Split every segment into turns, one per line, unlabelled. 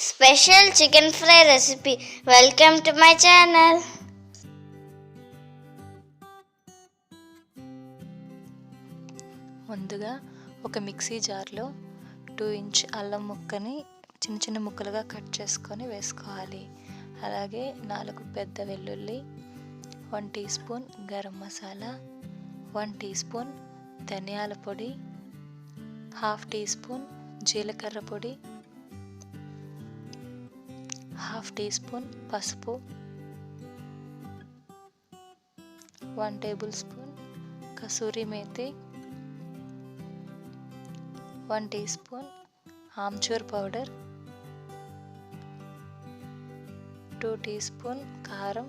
Special chicken fry recipe. Welcome to my channel.
ముందుగా ఒక mixie జార్లో 2 ఇంచ్ అల్లం ముక్కని చిన్న చిన్న ముక్కలుగా కట్ చేసుకొని వేసుకోవాలి. అలాగే 4 పెద్ద వెల్లుల్లి, 1 teaspoon garam masala, 1 teaspoon ధనియాల పొడి, 1/2 టీ స్పూన్ జీలకర్ర పొడి, 1/2 టీ స్పూన్ పసుపు, 1 tablespoon kasuri methi, 1 teaspoon amchur powder, 2 teaspoon కారం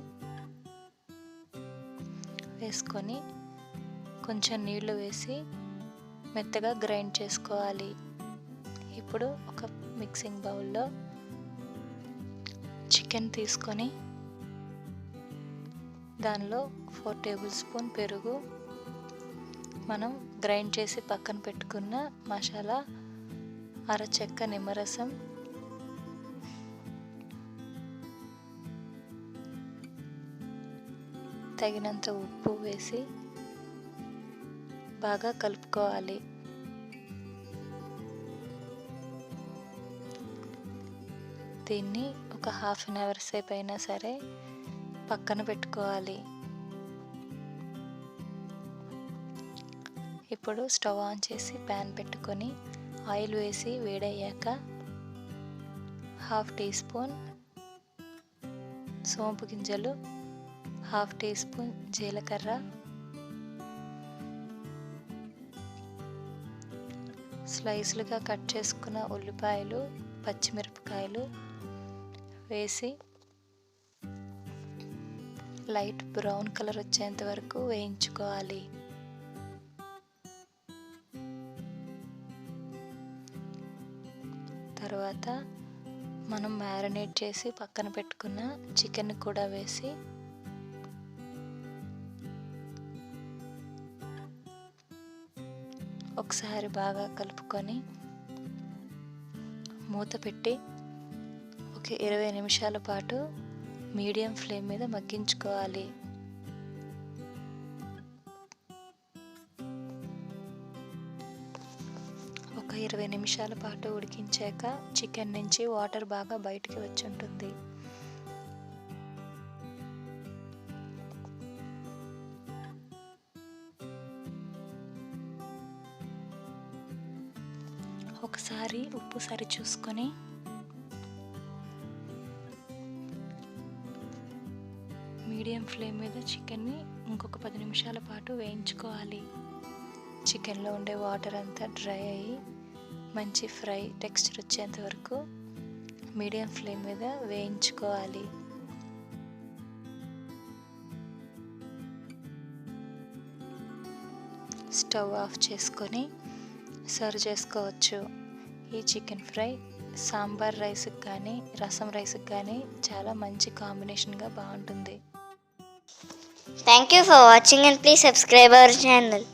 వేసుకొని కొంచెం నీళ్లు వేసి మెత్తగా గ్రైండ్ చేసుకోవాలి. ఇప్పుడు ఒక మిక్సింగ్ బౌల్లో చికెన్ తీసుకొని దానిలో 4 టేబుల్ స్పూన్ పెరుగు, మనం గ్రైండ్ చేసి పక్కన పెట్టుకున్న మసాలా, అరచెక్క నిమ్మరసం, తగినంత ఉప్పు వేసి బాగా కలుపుకోవాలి. దీన్ని ఒక 1/2 అవర్ సేపు అయినా సరే పక్కన పెట్టుకోవాలి. ఇప్పుడు స్టవ్ ఆన్ చేసి ప్యాన్ పెట్టుకొని ఆయిల్ వేసి వేడయ్యాక 1/2 టీ స్పూన్ సోంపు గింజలు, 1/2 టీ స్పూన్ జీలకర్ర, స్లైస్లుగా కట్ చేసుకున్న ఉల్లిపాయలు, పచ్చిమిరపకాయలు వేసి లైట్ బ్రౌన్ కలర్ వచ్చేంత వరకు వేయించుకోవాలి. తర్వాత మనం మ్యారినేట్ చేసి పక్కన పెట్టుకున్న చికెన్ కూడా వేసి ఒకసారి బాగా కలుపుకొని మూత పెట్టి ఒక 20 నిమిషాల పాటు మీడియం ఫ్లేమ్ మీద మగ్గించుకోవాలి. ఒక 20 నిమిషాల పాటు ఉడికించాక చికెన్ నుంచి వాటర్ బాగా బయటికి వచ్చి ఉంటుంది. ఒకసారి ఉప్పు సరి చూసుకొని మీడియం ఫ్లేమ్ మీద చికెన్ని ఇంకొక 10 నిమిషాల పాటు వేయించుకోవాలి. చికెన్లో ఉండే వాటర్ అంతా డ్రై అయ్యి మంచి ఫ్రై టెక్స్చర్ వచ్చేంత వరకు మీడియం ఫ్లేమ్ మీద వేయించుకోవాలి. స్టవ్ ఆఫ్ చేసుకొని సర్వ్ చేసుకోవచ్చు. ఈ చికెన్ ఫ్రై సాంబార్ రైస్కి కానీ రసం రైస్కి కానీ చాలా మంచి కాంబినేషన్గా బాగుంటుంది.
Thank you for watching and please subscribe our channel.